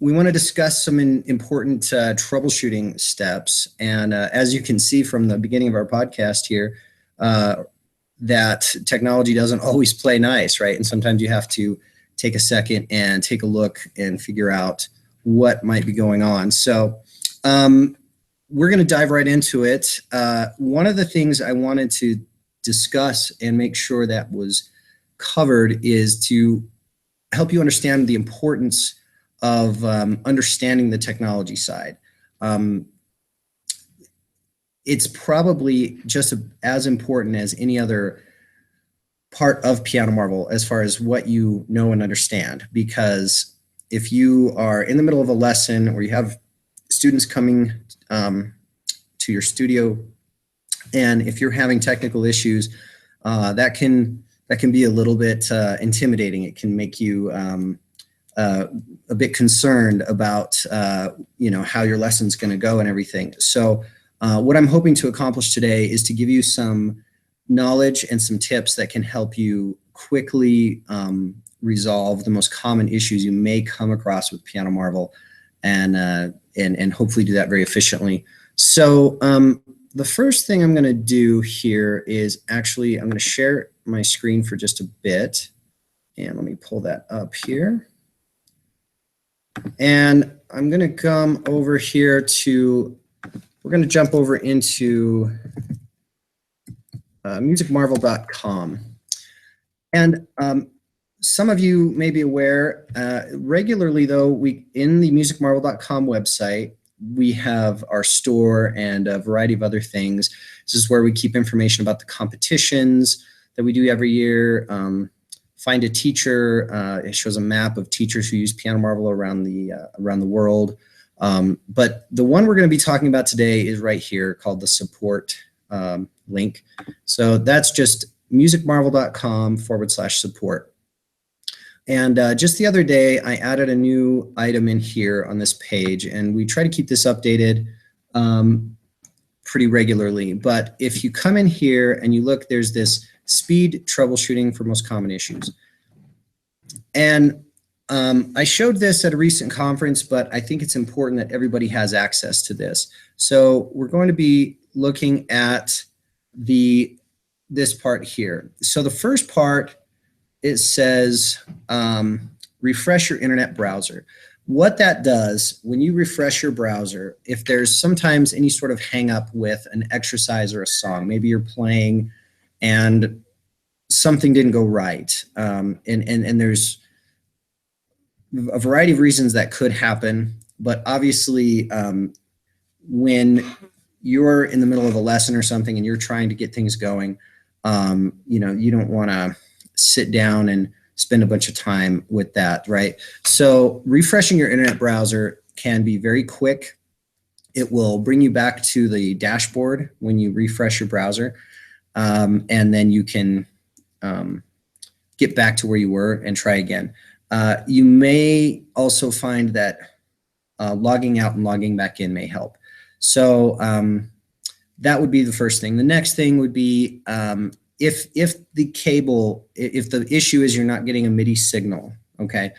we want to discuss some important troubleshooting steps. And as you can see from the beginning of our podcast here, that technology doesn't always play nice, right? And sometimes you have to take a second and take a look and figure out what might be going on. So we're going to dive right into it. One of the things I wanted to discuss and make sure that was covered is to help you understand the importance of understanding the technology side. It's probably just as important as any other part of Piano Marvel as far as what you know and understand, because if you are in the middle of a lesson or you have students coming to your studio, and if you're having technical issues, that can be a little bit intimidating. It can make you a bit concerned about how your lesson's going to go and everything. So what I'm hoping to accomplish today is to give you some knowledge and some tips that can help you quickly resolve the most common issues you may come across with Piano Marvel, and hopefully do that very efficiently. So the first thing I'm going to do here is actually I'm going to share my screen for just a bit, and let me pull that up here. And I'm going to come over here to, we're going to jump over into MusicMarble.com. And some of you may be aware, regularly though, in the MusicMarble.com website, we have our store and a variety of other things. This is where we keep information about the competitions that we do every year. Find a teacher. It shows a map of teachers who use Piano Marvel around the world. But the one we're going to be talking about today is right here, called the support link. So that's just musicmarble.com/support. And just the other day, I added a new item in here on this page, and we try to keep this updated pretty regularly. But if you come in here and you look, there's this speed troubleshooting for most common issues. And I showed this at a recent conference, but I think it's important that everybody has access to this. So we're going to be looking at this part here. So the first part, it says refresh your internet browser. What that does, when you refresh your browser, if there's sometimes any sort of hang up with an exercise or a song, maybe you're playing and something didn't go right, and there's a variety of reasons that could happen, but obviously when you're in the middle of a lesson or something and you're trying to get things going, you don't want to sit down and spend a bunch of time with that, right? So refreshing your internet browser can be very quick. It will bring you back to the dashboard when you refresh your browser, and then you can get back to where you were and try again. You may also find that logging out and logging back in may help. So that would be the first thing. The next thing would be if the issue is you're not getting a MIDI signal, okay,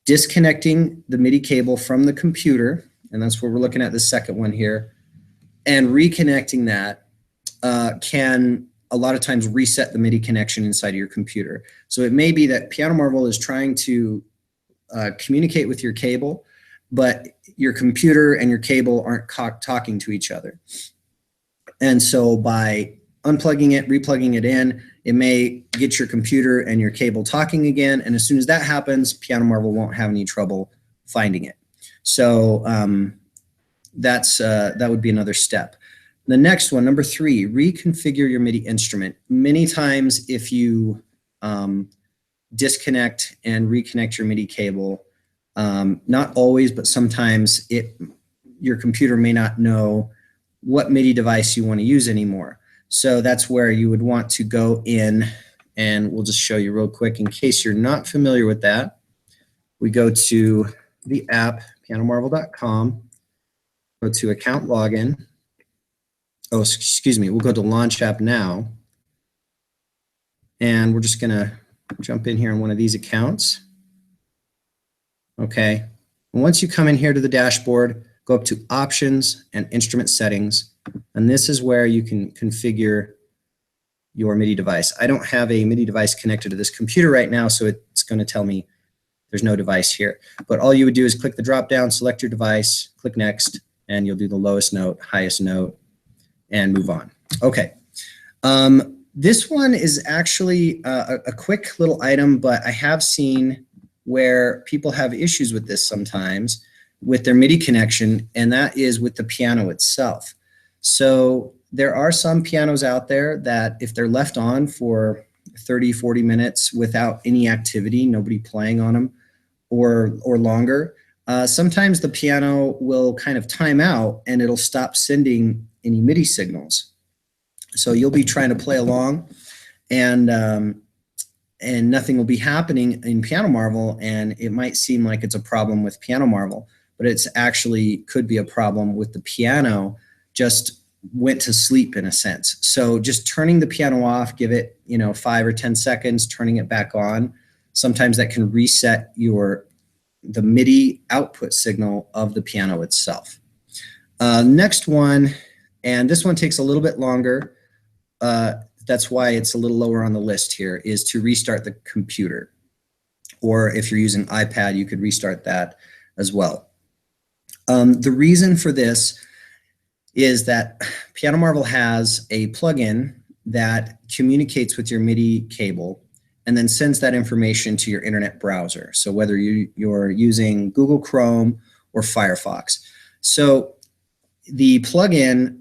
disconnecting the MIDI cable from the computer, and that's what we're looking at the second one here, and reconnecting that can a lot of times reset the MIDI connection inside of your computer. So it may be that Piano Marvel is trying to communicate with your cable, but your computer and your cable aren't talking to each other. And so by unplugging it, replugging it in, it may get your computer and your cable talking again. And as soon as that happens, Piano Marvel won't have any trouble finding it. So that would be another step. The next one, number 3, reconfigure your MIDI instrument. Many times if you disconnect and reconnect your MIDI cable, not always, but sometimes your computer may not know what MIDI device you want to use anymore. So that's where you would want to go in, and we'll just show you real quick in case you're not familiar with that. We go to the app, pianomarvel.com, go to account login. Oh, excuse me, we'll go to launch app now. And we're just gonna jump in here on one of these accounts. Okay, And once you come in here to the dashboard, go up to Options and Instrument Settings. And this is where you can configure your MIDI device. I don't have a MIDI device connected to this computer right now, so it's going to tell me there's no device here. But all you would do is click the drop down, select your device, click Next, and you'll do the lowest note, highest note, and move on. Okay. This one is actually a quick little item, but I have seen where people have issues with this sometimes with their MIDI connection, and that is with the piano itself. So there are some pianos out there that if they're left on for 30, 40 minutes without any activity, nobody playing on them, or longer, sometimes the piano will kind of time out and it'll stop sending any MIDI signals. So you'll be trying to play along and nothing will be happening in Piano Marvel, and it might seem like it's a problem with Piano Marvel, but it's actually could be a problem with the piano just went to sleep in a sense. So just turning the piano off, give it 5 or 10 seconds, turning it back on. Sometimes that can reset the MIDI output signal of the piano itself. Next one, and this one takes a little bit longer. That's why it's a little lower on the list here, is to restart the computer. Or if you're using iPad, you could restart that as well. The reason for this is that Piano Marvel has a plugin that communicates with your MIDI cable and then sends that information to your internet browser. So whether you're using Google Chrome or Firefox. So the plugin,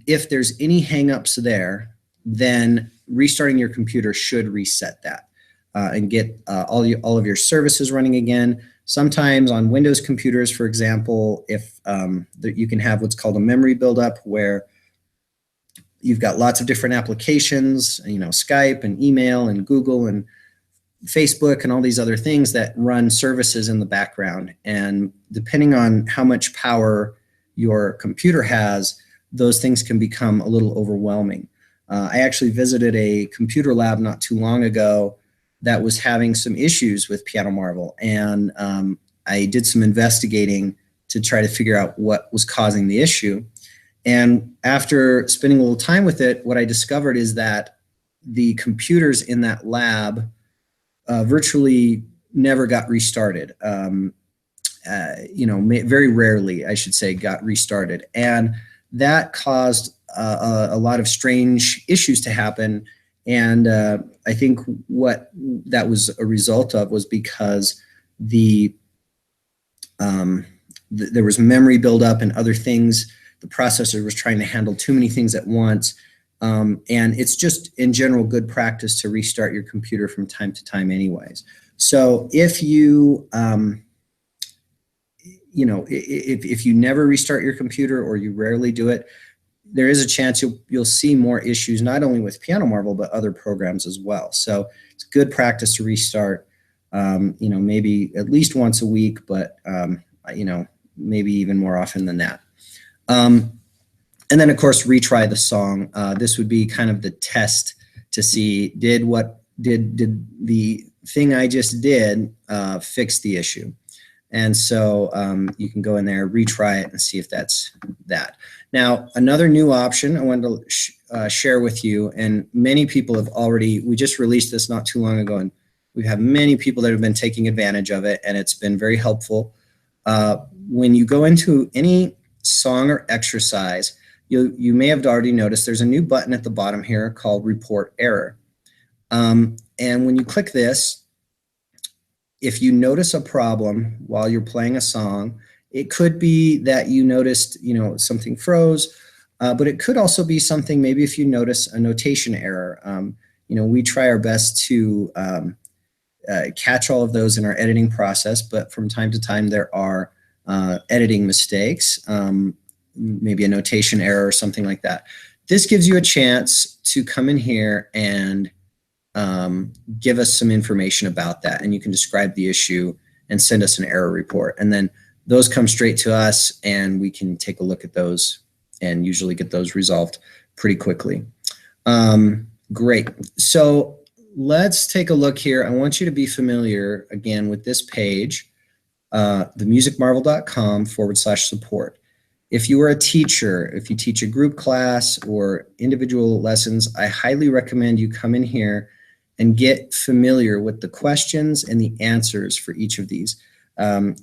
if there's any hangups there, then restarting your computer should reset that and get all of your services running again. Sometimes on Windows computers, for example, if you can have what's called a memory buildup, where you've got lots of different applications, Skype and email and Google and Facebook and all these other things that run services in the background. And depending on how much power your computer has, those things can become a little overwhelming. I actually visited a computer lab not too long ago that was having some issues with Piano Marvel, and I did some investigating to try to figure out what was causing the issue. And after spending a little time with it, what I discovered is that the computers in that lab virtually never got restarted. Very rarely, I should say, got restarted. And that caused a lot of strange issues to happen. And I think what that was a result of was because there was memory buildup and other things. The processor was trying to handle too many things at once. And it's just, in general, good practice to restart your computer from time to time anyways. So if you, if you never restart your computer or you rarely do it, there is a chance you'll see more issues, not only with Piano Marvel, but other programs as well. So it's good practice to restart, maybe at least once a week, but, maybe even more often than that. And then, of course, retry the song. This would be kind of the test to see, did the thing I just did fix the issue? And so you can go in there, retry it, and see if that's that. Now, another new option I wanted to share with you, and many people have we just released this not too long ago, and we have many people that have been taking advantage of it, and it's been very helpful. When you go into any song or exercise, you may have already noticed there's a new button at the bottom here called Report Error. And when you click this, if you notice a problem while you're playing a song, it could be that you noticed, something froze, but it could also be something, maybe if you notice a notation error. We try our best to catch all of those in our editing process, but from time to time there are editing mistakes, maybe a notation error or something like that. This gives you a chance to come in here and give us some information about that, and you can describe the issue and send us an error report, and then those come straight to us and we can take a look at those and usually get those resolved pretty quickly. Great. So let's take a look here. I want you to be familiar again with this page. themusicmarvel.com/support. If you are a teacher, if you teach a group class or individual lessons, I highly recommend you come in here and get familiar with the questions and the answers for each of these.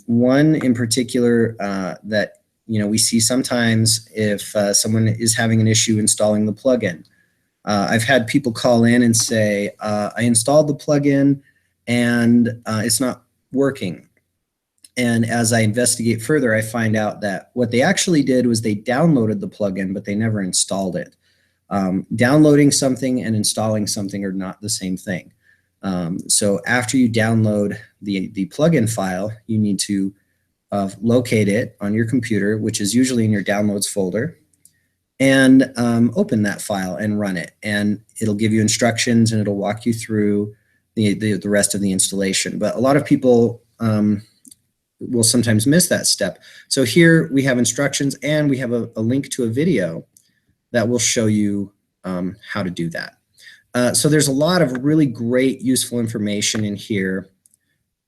One in particular that we see sometimes if someone is having an issue installing the plugin. I've had people call in and say, I installed the plugin and it's not working. And as I investigate further, I find out that what they actually did was they downloaded the plugin, but they never installed it. Downloading something and installing something are not the same thing. So after you download the plugin file, you need to locate it on your computer, which is usually in your downloads folder, and open that file and run it. And it'll give you instructions and it'll walk you through the rest of the installation. But a lot of people will sometimes miss that step. So here we have instructions and we have a link to a video that will show you how to do that. So there's a lot of really great useful information in here.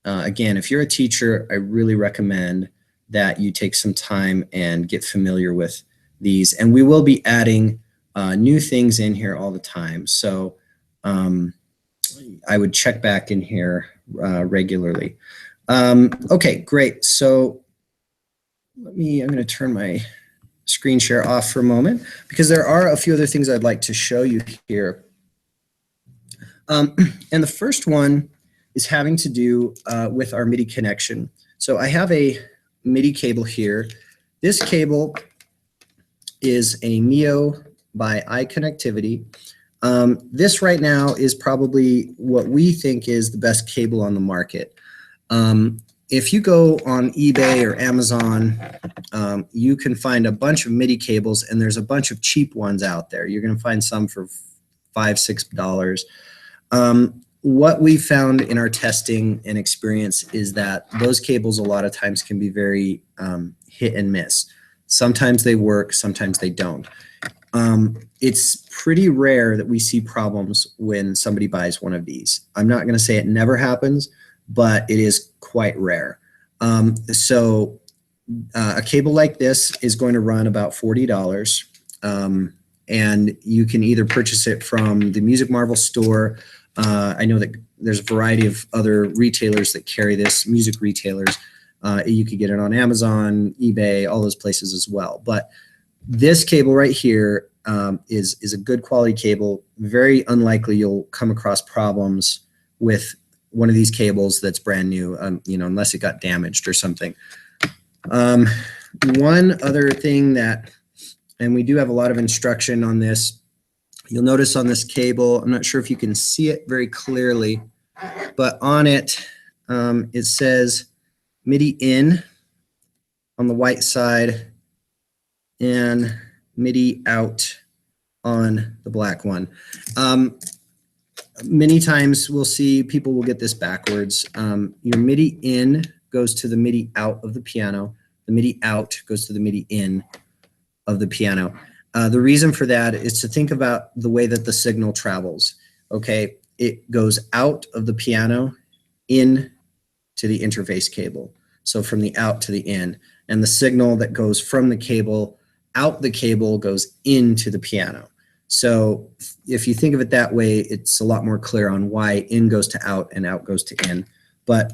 Again, if you're a teacher, I really recommend that you take some time and get familiar with these. And we will be adding new things in here all the time. So I would check back in here regularly. Okay, great. So I'm going to turn my screen share off for a moment because there are a few other things I'd like to show you here. And the first one is having to do with our MIDI connection. So I have a MIDI cable here. This cable is a Mio by iConnectivity. This right now is probably what we think is the best cable on the market. If you go on eBay or Amazon, you can find a bunch of MIDI cables, and there's a bunch of cheap ones out there. You're going to find some for $5, $6. What we found in our testing and experience is that those cables a lot of times can be very hit and miss. Sometimes they work, sometimes they don't. It's pretty rare that we see problems when somebody buys one of these. I'm not going to say it never happens, but it is quite rare. So a cable like this is going to run about $40, and you can either purchase it from the Music Marvel store. I know that there's a variety of other retailers that carry this, music retailers. You could get it on Amazon, eBay, all those places as well. But this cable right here is a good quality cable. Very unlikely you'll come across problems with one of these cables that's brand new, unless it got damaged or something. One other thing that, and we do have a lot of instruction on this, you'll notice on this cable, I'm not sure if you can see it very clearly, but on it, it says MIDI in on the white side and MIDI out on the black one. Many times we'll see people will get this backwards. Your MIDI in goes to the MIDI out of the piano. The MIDI out goes to the MIDI in of the piano. The reason for that is to think about the way that the signal travels. Okay, it goes out of the piano in to the interface cable. So from the out to the in. And the signal that goes from the cable out the cable goes into the piano. So if you think of it that way, it's a lot more clear on why in goes to out and out goes to in. But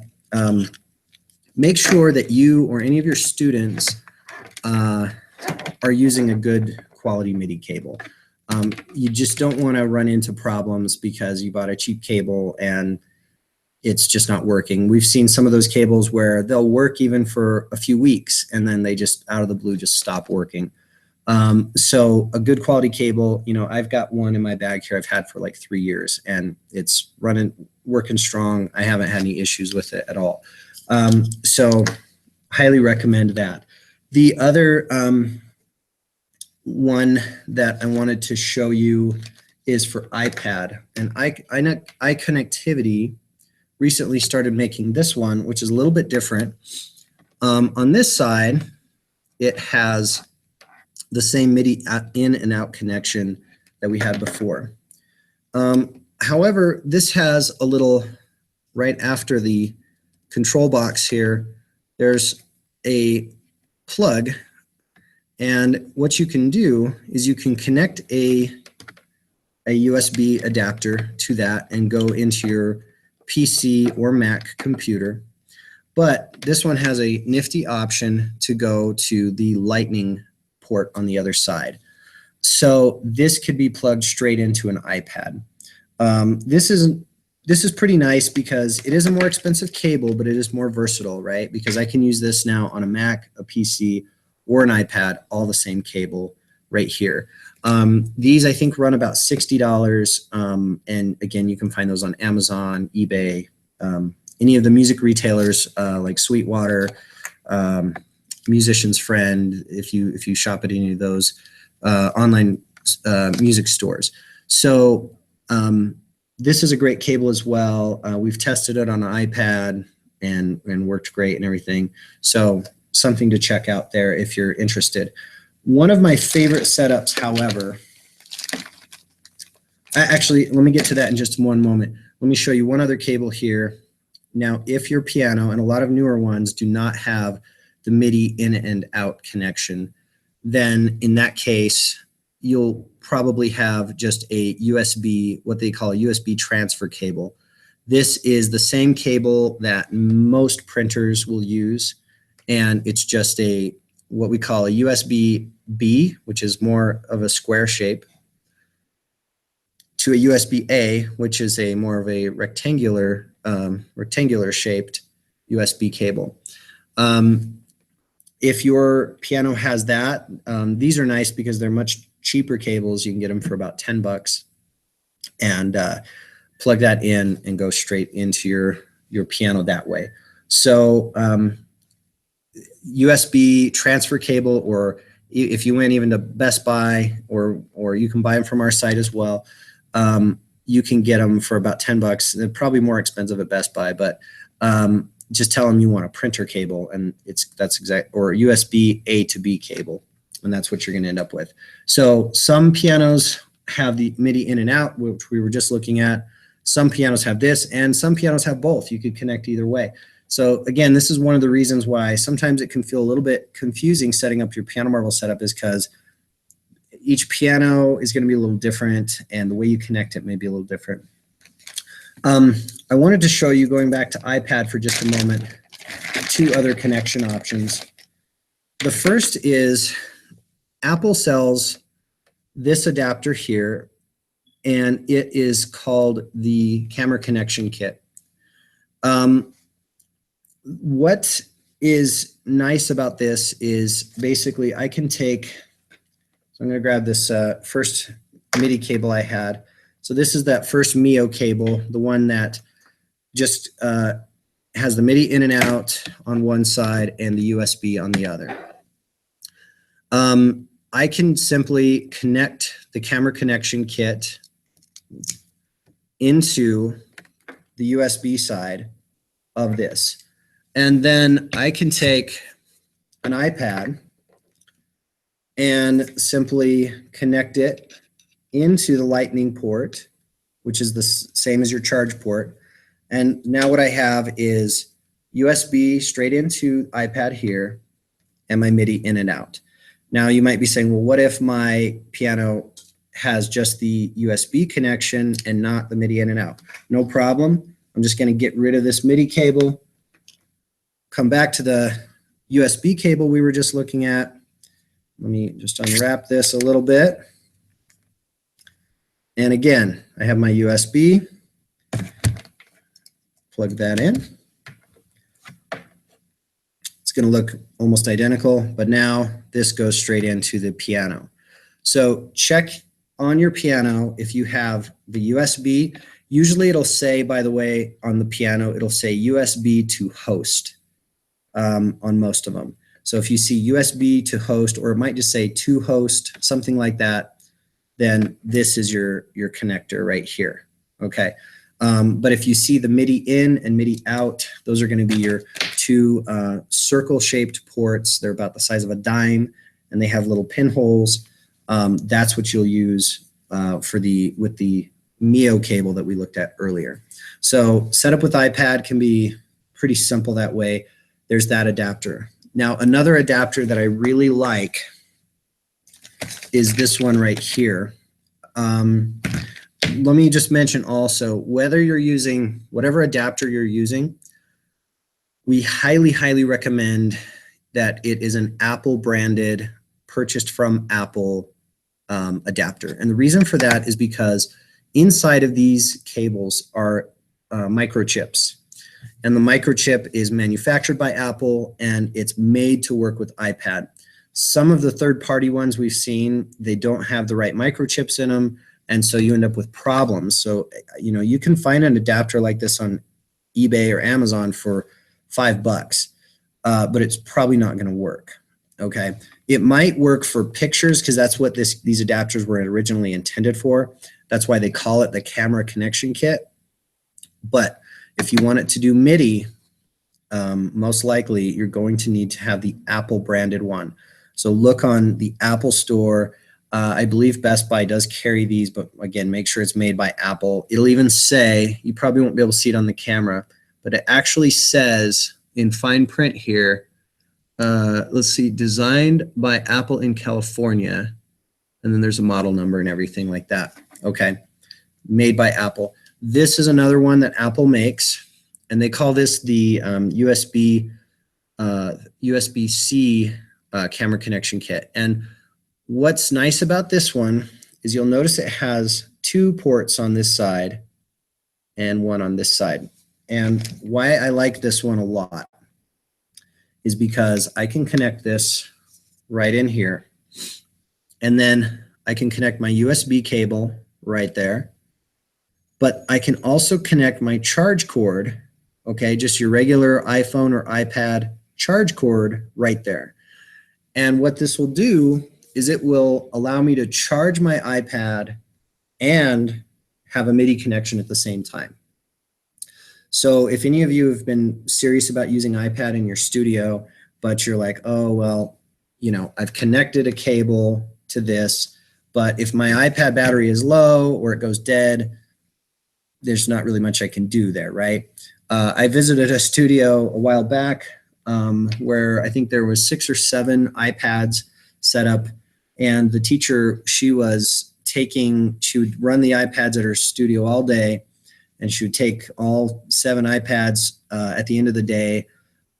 make sure that you or any of your students are using a good quality MIDI cable. You just don't want to run into problems because you bought a cheap cable and it's just not working. We've seen some of those cables where they'll work even for a few weeks and then they just out of the blue just stop working. So a good quality cable, I've got one in my bag here I've had for like 3 years and it's working strong. I haven't had any issues with it at all. So highly recommend that. The other one that I wanted to show you is for iPad, and iConnectivity recently started making this one, which is a little bit different. On this side, it has the same MIDI in and out connection that we had before. However, this has a little, right after the control box here, there's a plug, and what you can do is you can connect a USB adapter to that and go into your PC or Mac computer. But this one has a nifty option to go to the Lightning port on the other side. So this could be plugged straight into an iPad. This is pretty nice because it is a more expensive cable, but it is more versatile, right? Because I can use this now on a Mac, a PC, or an iPad, all the same cable right here. These I think run about $60, and again, you can find those on Amazon, eBay, any of the music retailers like Sweetwater, Musician's Friend, if you shop at any of those online music stores. So this is a great cable as well. We've tested it on an iPad and worked great and everything. So something to check out there if you're interested. One of my favorite setups, however, actually, let me get to that in just one moment. Let me show you one other cable here. Now, if your piano, and a lot of newer ones do not have the MIDI in and out connection, then in that case, you'll probably have just a USB, what they call a USB transfer cable. This is the same cable that most printers will use, and it's just what we call a USB-B, which is more of a square shape, to a USB-A, which is more of a rectangular shaped USB cable. If your piano has that, these are nice because they're much cheaper cables. You can get them for about $10 and plug that in and go straight into your piano that way. So USB transfer cable, or if you went even to Best Buy, or you can buy them from our site as well, you can get them for about $10. They're probably more expensive at Best Buy, but just tell them you want a printer cable, and or USB A to B cable, and that's what you're going to end up with. So some pianos have the MIDI in and out, which we were just looking at. Some pianos have this, and some pianos have both. You could connect either way. So again, this is one of the reasons why sometimes it can feel a little bit confusing setting up your Piano Marble setup, is because each piano is going to be a little different, and the way you connect it may be a little different. I wanted to show you, going back to iPad for just a moment, two other connection options. The first is Apple sells this adapter here, and it is called the Camera Connection Kit. What is nice about this is basically I can take, so I'm going to grab this first MIDI cable I had. So this is that first Mio cable, the one that just has the MIDI in and out on one side and the USB on the other. I can simply connect the Camera Connection Kit into the USB side of this. And then I can take an iPad and simply connect it into the Lightning port, which is the same as your charge port. And now what I have is USB straight into iPad here and my MIDI in and out. Now you might be saying, well, what if my piano has just the USB connection and not the MIDI in and out? No problem. I'm just going to get rid of this MIDI cable, come back to the USB cable we were just looking at. Let me just unwrap this a little bit. And again, I have my USB. Plug that in. It's going to look almost identical, but now this goes straight into the piano. So check on your piano if you have the USB. Usually it'll say, by the way, on the piano, it'll say USB to host on most of them. So if you see USB to host, or it might just say to host, something like that, then this is your connector right here, okay? But if you see the MIDI in and MIDI out, those are going to be your two circle-shaped ports. They're about the size of a dime, and they have little pinholes. That's what you'll use with the Mio cable that we looked at earlier. So setup with iPad can be pretty simple that way. there's that adapter. Now, another adapter that I really like is this one right here. Let me just mention also, whether you're using whatever adapter you're using, we highly, highly recommend that it is an Apple branded, purchased from Apple adapter. And the reason for that is because inside of these cables are microchips. And the microchip is manufactured by Apple and it's made to work with iPad. Some of the third-party ones we've seen, they don't have the right microchips in them, and so you end up with problems. So, you know, you can find an adapter like this on eBay or Amazon for $5, but it's probably not going to work. Okay, it might work for pictures because that's what these adapters were originally intended for. That's why they call it the camera connection kit. But if you want it to do MIDI, most likely you're going to need to have the Apple branded one. So look on the Apple store. I believe Best Buy does carry these, but again, make sure it's made by Apple. It'll even say, you probably won't be able to see it on the camera, but it actually says in fine print here, let's see, designed by Apple in California. And then there's a model number and everything like that. Okay, made by Apple. This is another one that Apple makes, and they call this the USBC camera connection kit. And what's nice about this one is you'll notice it has 2 ports on this side and 1 on this side. And why I like this one a lot is because I can connect this right in here, and then I can connect my USB cable right there, but I can also connect my charge cord, okay, just your regular iPhone or iPad charge cord right there. And what this will do is it will allow me to charge my iPad and have a MIDI connection at the same time. So if any of you have been serious about using iPad in your studio, but you're like, oh, well, you know, I've connected a cable to this, but if my iPad battery is low or it goes dead, there's not really much I can do there, right? I visited a studio a while back where I think there was 6 or 7 iPads set up, and the teacher, she would run the iPads at her studio all day, and she would take all 7 iPads at the end of the day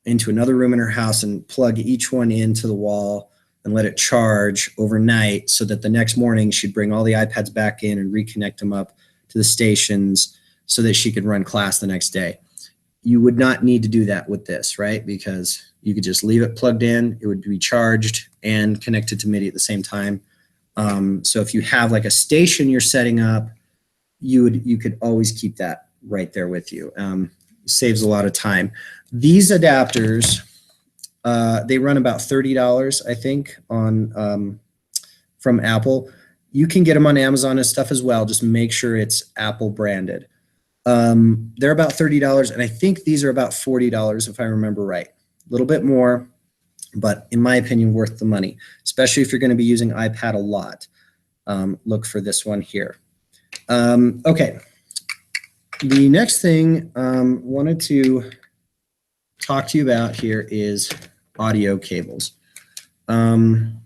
into another room in her house and plug each one into the wall and let it charge overnight, so that the next morning she'd bring all the iPads back in and reconnect them up to the stations so that she could run class the next day. You would not need to do that with this, right? Because you could just leave it plugged in, it would be charged and connected to MIDI at the same time. So if you have like a station you're setting up, you could always keep that right there with you. Saves a lot of time. These adapters, they run about $30, I think, on from Apple. You can get them on Amazon and stuff as well. Just make sure it's Apple branded. They're about $30, and I think these are about $40 if I remember right. A little bit more, but in my opinion, worth the money, especially if you're going to be using iPad a lot. Look for this one here. Okay, the next thing wanted to talk to you about here is audio cables. And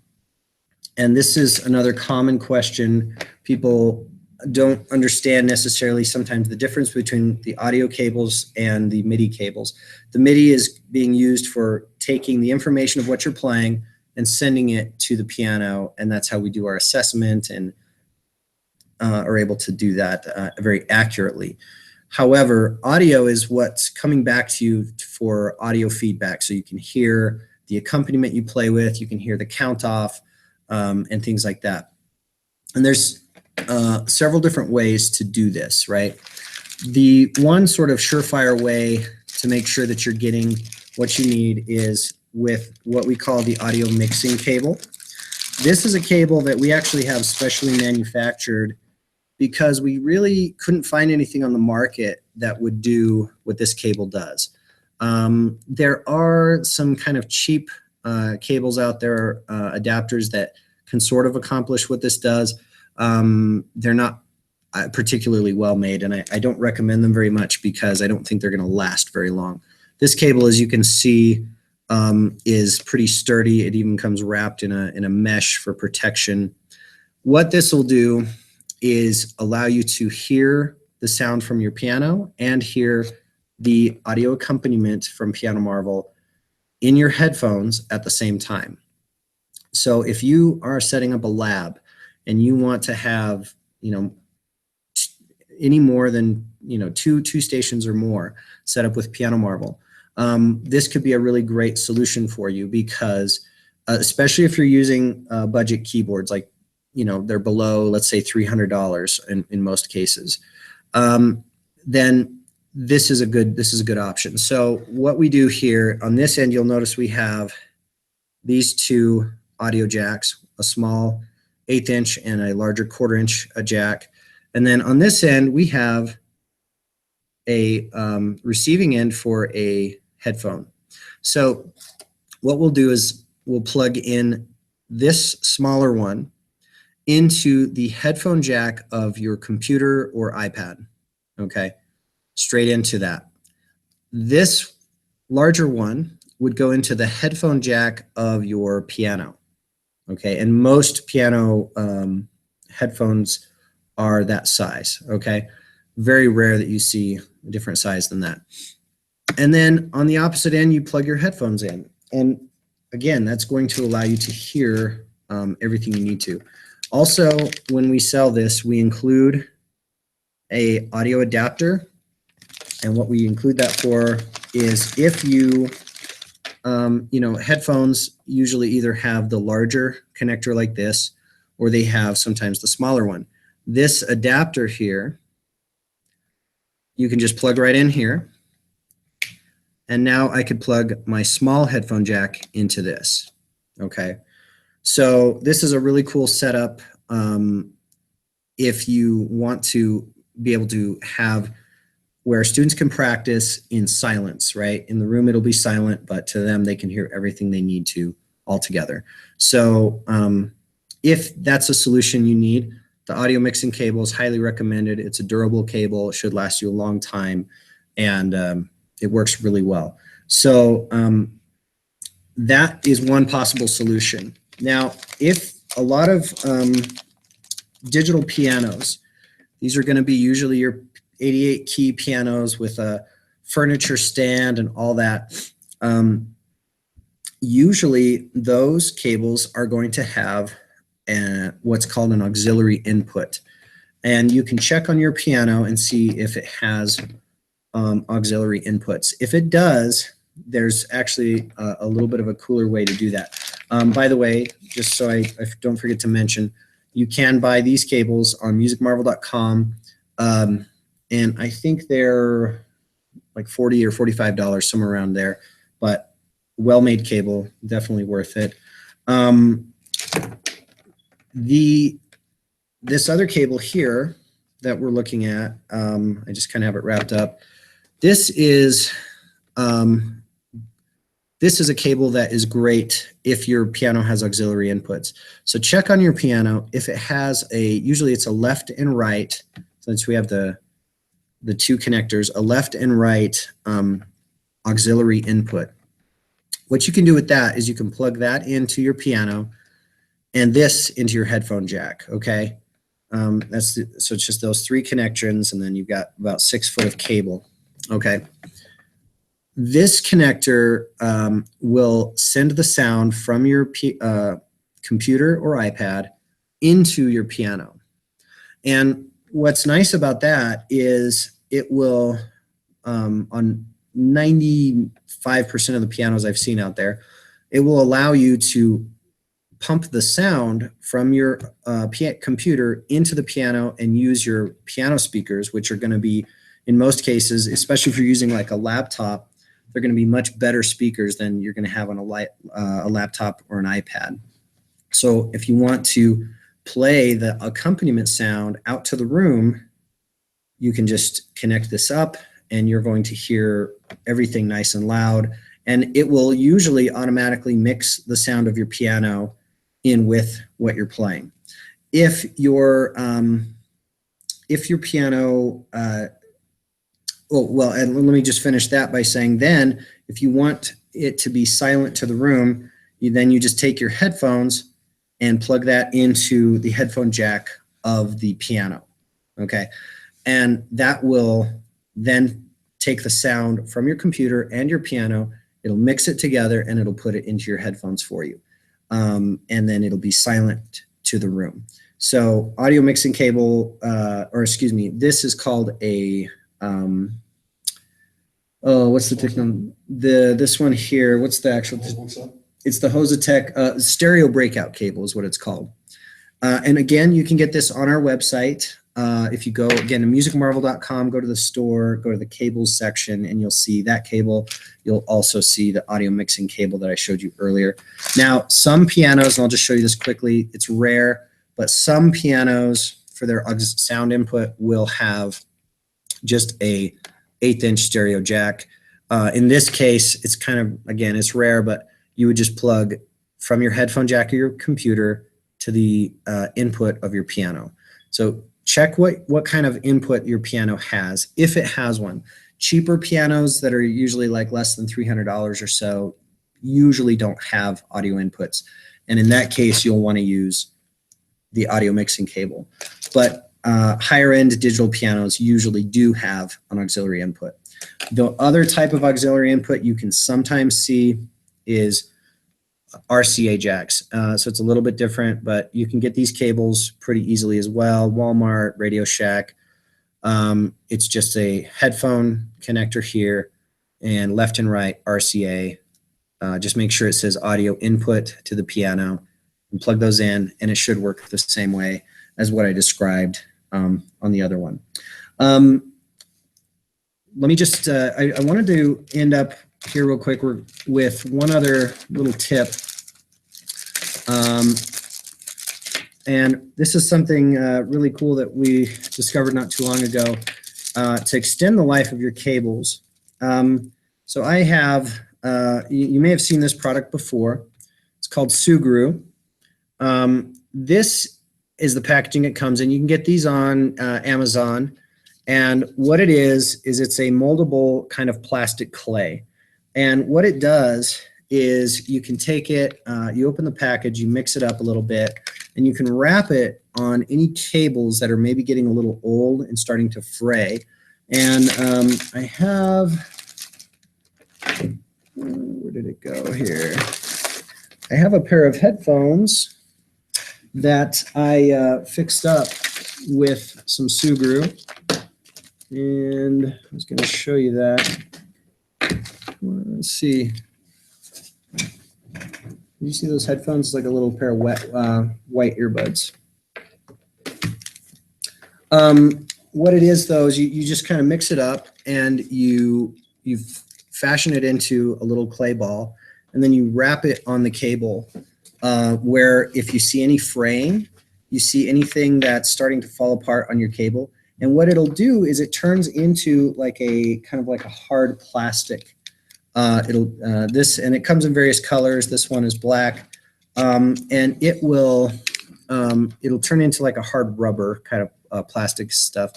this is another common question. People don't understand necessarily sometimes the difference between the audio cables and the MIDI cables. The MIDI is being used for taking the information of what you're playing and sending it to the piano, and that's how we do our assessment and are able to do that very accurately. However, audio is what's coming back to you for audio feedback, so you can hear the accompaniment you play with, you can hear the count off, and things like that. And there's several different ways to do this, right? The one sort of surefire way to make sure that you're getting what you need is with what we call the audio mixing cable. This is a cable that we actually have specially manufactured because we really couldn't find anything on the market that would do what this cable does. There are some kind of cheap cables out there, adapters that can sort of accomplish what this does. They're not particularly well made, and I don't recommend them very much because I don't think they're going to last very long. This cable, as you can see, is pretty sturdy. It even comes wrapped in a mesh for protection. What this will do is allow you to hear the sound from your piano and hear the audio accompaniment from Piano Marvel in your headphones at the same time. So if you are setting up a lab and you want to have, any more than, two stations or more set up with Piano Marvel, this could be a really great solution for you, because especially if you're using budget keyboards, like, they're below, let's say, $300 in most cases, then this is a good option. So what we do here on this end, you'll notice we have these two audio jacks, a small 1/8 inch and a larger 1/4 inch jack. And then on this end, we have a receiving end for a headphone. So what we'll do is we'll plug in this smaller one into the headphone jack of your computer or iPad, okay? Straight into that. This larger one would go into the headphone jack of your piano, okay? And most piano headphones are that size, okay? Very rare that you see a different size than that. And then on the opposite end, you plug your headphones in. And again, that's going to allow you to hear everything you need to. Also, when we sell this, we include a audio adapter. And what we include that for is if you, headphones usually either have the larger connector like this, or they have sometimes the smaller one. This adapter here, you can just plug right in here. And now I could plug my small headphone jack into this, okay? So this is a really cool setup if you want to be able to have where students can practice in silence, right? In the room, it'll be silent, but to them, they can hear everything they need to all together. So if that's a solution you need, the audio mixing cable is highly recommended. It's a durable cable. It should last you a long time, and it works really well. So that is one possible solution. Now, if a lot of digital pianos, these are going to be usually your 88 key pianos with a furniture stand and all that. Usually those cables are going to have what's called an auxiliary input. And you can check on your piano and see if it has auxiliary inputs. If it does, there's actually a little bit of a cooler way to do that. By the way, just so I don't forget to mention, you can buy these cables on MusicMarble.com. And I think they're like $40 or $45, somewhere around there, but well-made cable, definitely worth it. This other cable here that we're looking at, I just kind of have it wrapped up. This is a cable that is great if your piano has auxiliary inputs. So check on your piano if it has usually it's a left and right, since we have the two connectors, a left and right auxiliary input. What you can do with that is you can plug that into your piano and this into your headphone jack, okay? So it's just those three connections, and then you've got about 6 foot of cable, okay? This connector will send the sound from your computer or iPad into your piano. And what's nice about that is it will, on 95% of the pianos I've seen out there, it will allow you to pump the sound from your computer into the piano and use your piano speakers, which are going to be, in most cases, especially if you're using like a laptop, they're going to be much better speakers than you're going to have on a laptop or an iPad. So if you want to play the accompaniment sound out to the room, you can just connect this up and you're going to hear everything nice and loud, and it will usually automatically mix the sound of your piano in with what you're playing. If your piano Oh, well, and let me just finish that by saying then, if you want it to be silent to the room, then you just take your headphones and plug that into the headphone jack of the piano, okay? And that will then take the sound from your computer and your piano, it'll mix it together, and it'll put it into your headphones for you. And then it'll be silent to the room. So audio mixing cable, or excuse me, this is called a, what's the technology? This one here, what's the actual? It's the Hosatech stereo breakout cable is what it's called. And again, you can get this on our website. If you go again to MusicMarble.com, go to the store, go to the cables section, and you'll see that cable. You'll also see the audio mixing cable that I showed you earlier. Now, some pianos, and I'll just show you this quickly, it's rare, but some pianos for their sound input will have just a 1/8" stereo jack. In this case, it's kind of, again, it's rare, but you would just plug from your headphone jack of your computer to the input of your piano. So check what kind of input your piano has, if it has one. Cheaper pianos that are usually like less than $300 or so usually don't have audio inputs. And in that case, you'll want to use the audio mixing cable. But higher end digital pianos usually do have an auxiliary input. The other type of auxiliary input you can sometimes see is RCA jacks. So it's a little bit different, but you can get these cables pretty easily as well. Walmart, Radio Shack. It's just a headphone connector here, and left and right RCA. Just make sure it says audio input to the piano, and plug those in, and it should work the same way as what I described on the other one. Let me just, I wanted to end up here real quick with one other little tip. And this is something really cool that we discovered not too long ago to extend the life of your cables. So I have, you may have seen this product before. It's called Sugru. This is the packaging it comes in. You can get these on Amazon. And what it is it's a moldable kind of plastic clay. And what it does is you can take it, you open the package, you mix it up a little bit, and you can wrap it on any cables that are maybe getting a little old and starting to fray. And I have, where did it go here? I have a pair of headphones that I fixed up with some Sugru. And I was going to show you that. Let's see. You see those headphones? It's like a little pair of white earbuds. What it is, though, is you just kind of mix it up, and you fashion it into a little clay ball, and then you wrap it on the cable where if you see any fraying, you see anything that's starting to fall apart on your cable. And what it'll do is it turns into like a kind of like a hard plastic. This, and it comes in various colors. This one is black, and it will it'll turn into like a hard rubber kind of plastic stuff,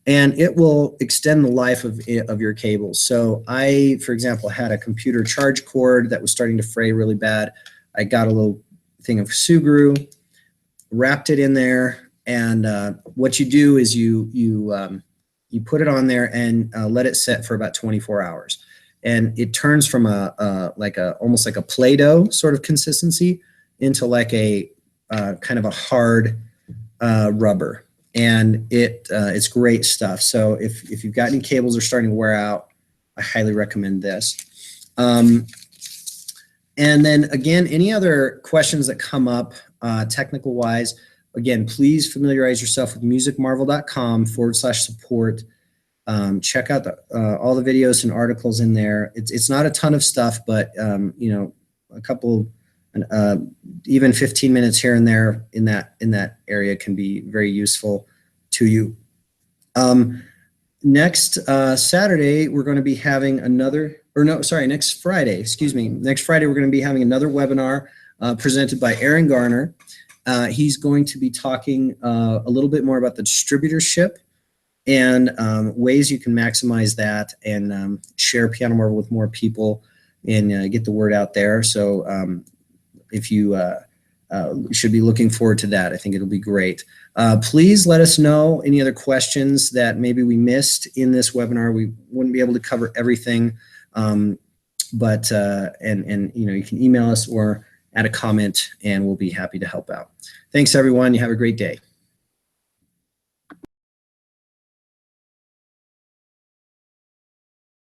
and it will extend the life of your cables. So I, for example, had a computer charge cord that was starting to fray really bad. I got a little thing of Sugru, wrapped it in there. And what you do is you put it on there and let it set for about 24 hours, and it turns from almost like a Play-Doh sort of consistency into like a kind of a hard rubber, and it's great stuff. So if you've got any cables that are starting to wear out, I highly recommend this. And then again, any other questions that come up technical wise. Again, please familiarize yourself with musicmarble.com/support. Check out all the videos and articles in there. It's not a ton of stuff, but you know, a couple, even 15 minutes here and there in that area can be very useful to you. Next Saturday, we're going to be having next Friday, excuse me. Next Friday, we're going to be having another webinar presented by Aaron Garner. He's going to be talking a little bit more about the distributorship and ways you can maximize that and share Piano Marvel with more people and get the word out there. So if you should be looking forward to that. I think it'll be great. Please let us know any other questions that maybe we missed in this webinar. We wouldn't be able to cover everything, but you know, you can email us or add a comment and we'll be happy to help out. Thanks everyone. You have a great day.